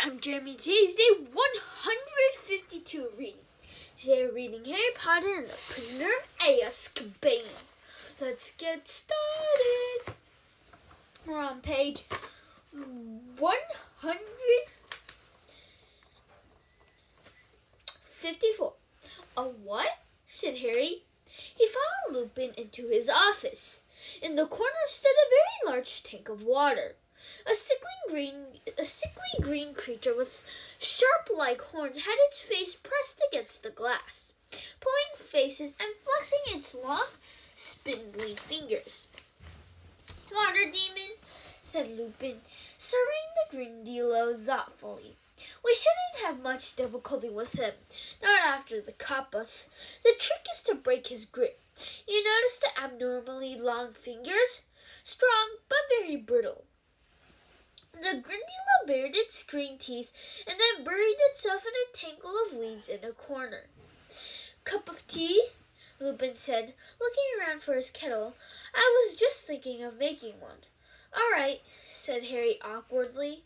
I'm Jeremy. Today's day 152 of reading. Today we're reading Harry Potter and the Prisoner of Azkaban. Let's get started. We're on page 154. A what? Said Harry. He followed Lupin into his office. In the corner stood a very large tank of water. A sickly green creature with sharp-like horns had its face pressed against the glass, pulling faces and flexing its long, spindly fingers. "Water demon," said Lupin, surveying the Grindylow thoughtfully. "We shouldn't have much difficulty with him, not after the Kappas. The trick is to break his grip. You notice the abnormally long fingers? Strong, but very brittle." The Grindylow bared its green teeth and then buried itself in a tangle of weeds in a corner. "Cup of tea?" Lupin said, looking around for his kettle. "I was just thinking of making one." "All right," said Harry awkwardly.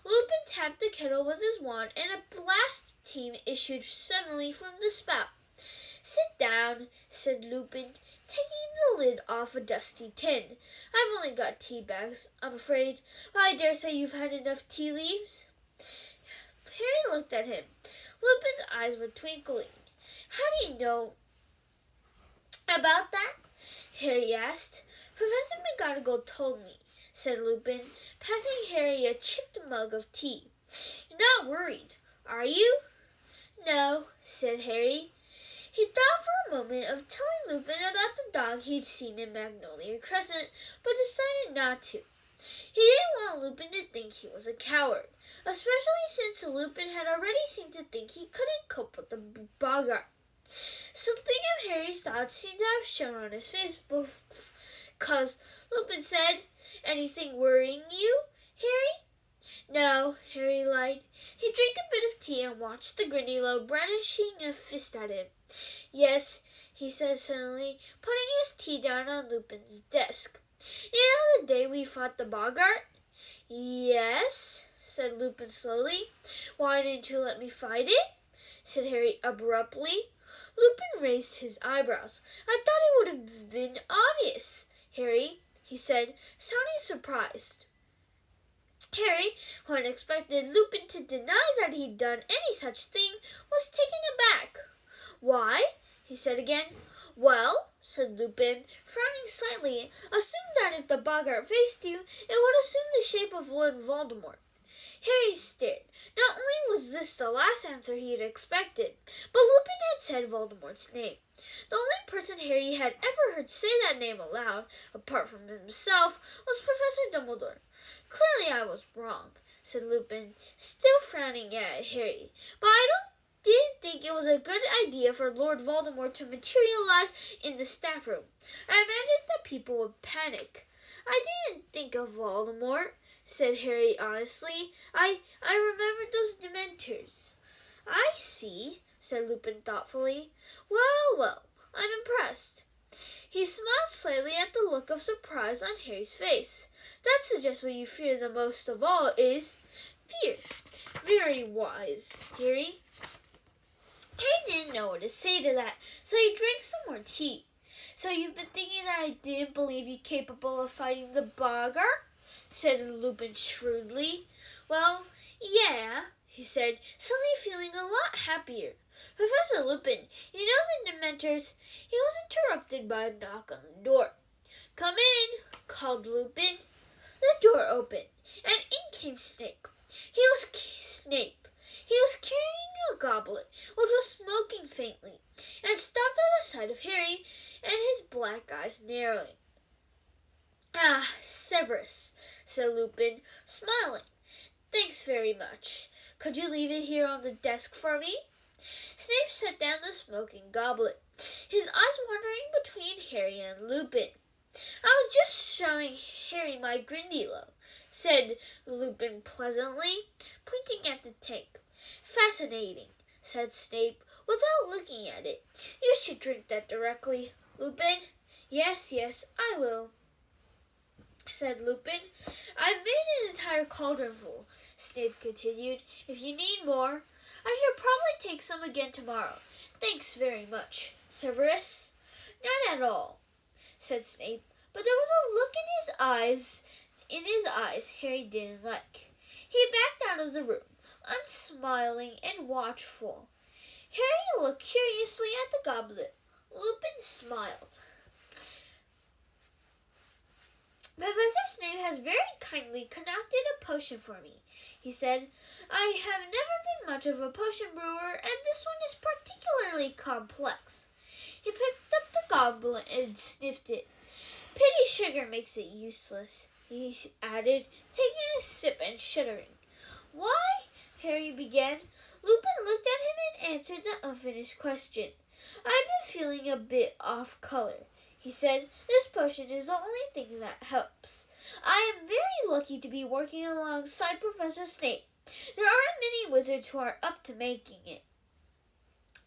Lupin tapped the kettle with his wand, and a blast of tea issued suddenly from the spout. "Sit down," said Lupin, taking the lid off a dusty tin. "I've only got tea bags, I'm afraid, but I dare say you've had enough tea leaves." Harry looked at him. Lupin's eyes were twinkling. "How do you know about that?" Harry asked. "Professor McGonagall told me," said Lupin, passing Harry a chipped mug of tea. "You're not worried, are you?" "No," said Harry. He thought for a moment of telling Lupin about the dog he'd seen in Magnolia Crescent, but decided not to. He didn't want Lupin to think he was a coward, especially since Lupin had already seemed to think he couldn't cope with the boggart. Something of Harry's thoughts seemed to have shown on his face because Lupin said, "Anything worrying you, Harry?" "No," Harry lied. He drank a bit of tea and watched the Grindylow brandishing a fist at him. "Yes," he said suddenly, putting his tea down on Lupin's desk. "You know the day we fought the boggart?" "Yes," said Lupin slowly. "Why didn't you let me fight it?" said Harry abruptly. Lupin raised his eyebrows. "I thought it would have been obvious, Harry," he said, sounding surprised. Harry, who had expected Lupin to deny that he'd done any such thing, was taken aback. "Why?" he said again. "Well," said Lupin, frowning slightly, "assume that if the boggart faced you, it would assume the shape of Lord Voldemort." Harry stared. Not only was this the last answer he had expected, but Lupin had said Voldemort's name. The only person Harry had ever heard say that name aloud, apart from himself, was Professor Dumbledore. "Clearly I was wrong," said Lupin, still frowning at Harry, "but I didn't think it was a good idea for Lord Voldemort to materialize in the staff room. I imagined that people would panic." "I didn't think of Voldemort," said Harry honestly. I remembered those Dementors." "I see," said Lupin thoughtfully. Well, I'm impressed." He smiled slightly at the look of surprise on Harry's face. "That suggests what you fear the most of all is fear." "Very wise, Harry." Harry didn't know what to say to that, so he drank some more tea. "So you've been thinking that I didn't believe you capable of fighting the boggart?" said Lupin shrewdly. "Well, yeah," he said, suddenly feeling a lot happier. "Professor Lupin, you know the Dementors—" He was interrupted by a knock on the door. "Come in," called Lupin. The door opened, and in came Snape. He was carrying a goblet, which was smoking faintly, and stopped at the sight of Harry, and his black eyes narrowing. "Ah, Severus," said Lupin, smiling. "Thanks very much. Could you leave it here on the desk for me?" Snape set down the smoking goblet, his eyes wandering between Harry and Lupin. "I was just showing Harry my Grindylow," said Lupin pleasantly, pointing at the tank. "Fascinating," said Snape, without looking at it. "You should drink that directly, Lupin." Yes, I will." said Lupin. "I've made an entire cauldron full," Snape continued. "If you need more, I shall probably take some again tomorrow." "Thanks very much, Severus." "Not at all," said Snape, but there was a look in his eyes Harry didn't like. He backed out of the room, unsmiling and watchful. Harry looked curiously at the goblet. Lupin smiled. "Professor Snape has very kindly concocted a potion for me," he said. "I have never been much of a potion brewer, and this one is particularly complex." He picked up the goblet and sniffed it. "Pity sugar makes it useless," he added, taking a sip and shuddering. "Why?" Harry began. Lupin looked at him and answered the unfinished question. "I've been feeling a bit off color," he said. "This potion is the only thing that helps. I am very lucky to be working alongside Professor Snape. There aren't many wizards who are up to making it."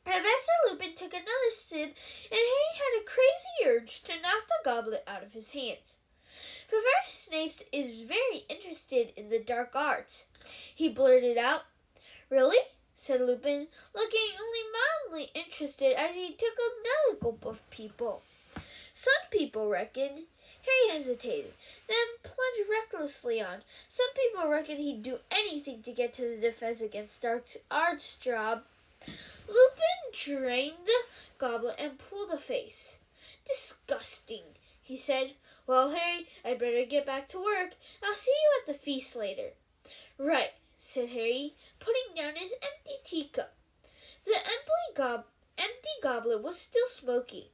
Professor Lupin took another sip, and Harry had a crazy urge to knock the goblet out of his hands. "Professor Snape is very interested in the dark arts," he blurted out. "Really?" said Lupin, looking only mildly interested as he took another gulp of people. "Some people reckon—" Harry hesitated, then plunged recklessly on. "Some people reckon he'd do anything to get to the Defense Against Dark Arts job." Lupin drained the goblet and pulled a face. "Disgusting," he said. "Well, Harry, I'd better get back to work. I'll see you at the feast later." "Right," said Harry, putting down his empty teacup. The empty goblet was still smoking.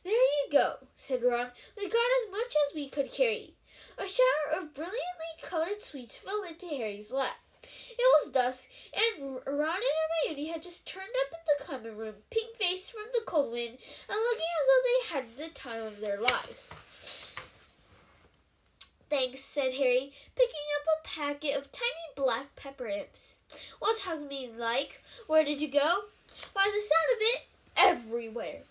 "There you go," said Ron. "We got as much as we could carry." A shower of brilliantly colored sweets fell into Harry's lap. It was dusk, and Ron and Hermione had just turned up in the common room, pink-faced from the cold wind, and looking as though they had the time of their lives. "Thanks," said Harry, picking up a packet of tiny black pepper imps. "What's Hogsmeade like? Where did you go?" "By the sound of it, everywhere.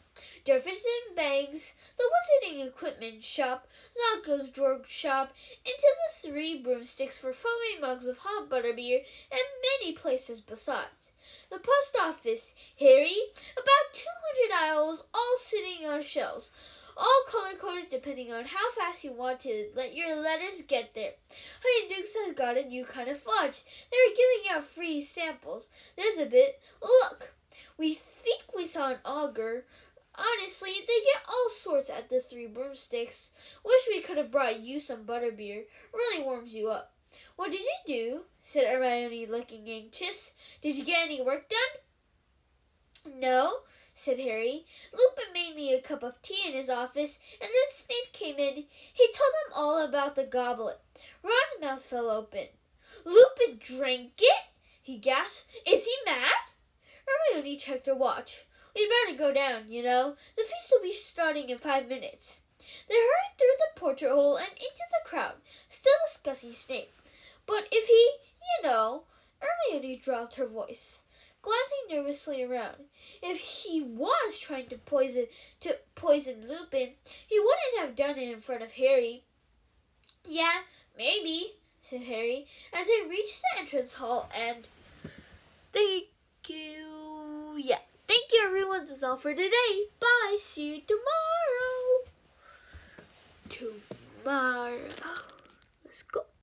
Jefferson Bangs, the Wizarding Equipment Shop, Zonko's Drug Shop, into the Three Broomsticks for foaming mugs of hot butterbeer, and many places besides. The post office, Harry, about 200 aisles, all sitting on shelves, all color-coded depending on how fast you want to let your letters get there. Honeydukes has got a new kind of fudge. They're giving out free samples. There's a bit. Look, we think we saw an augur. Honestly, they get all sorts at the Three Broomsticks. Wish we could have brought you some butterbeer. Really warms you up." "What did you do?" said Hermione, looking anxious. "Did you get any work done?" "No," said Harry. "Lupin made me a cup of tea in his office, and then Snape came in. He told him all about the goblet." Ron's mouth fell open. "Lupin drank it?" he gasped. "Is he mad?" Hermione checked her watch. "We'd better go down, you know. The feast will be starting in 5 minutes." They hurried through the porthole and into the crowd, still discussing Snape. "But if he, Hermione dropped her voice, glancing nervously around. "If he was trying to poison Lupin, he wouldn't have done it in front of Harry." "Yeah, maybe," said Harry, as they reached the entrance hall, and thank you everyone. That's all for today. Bye. See you tomorrow. Let's go.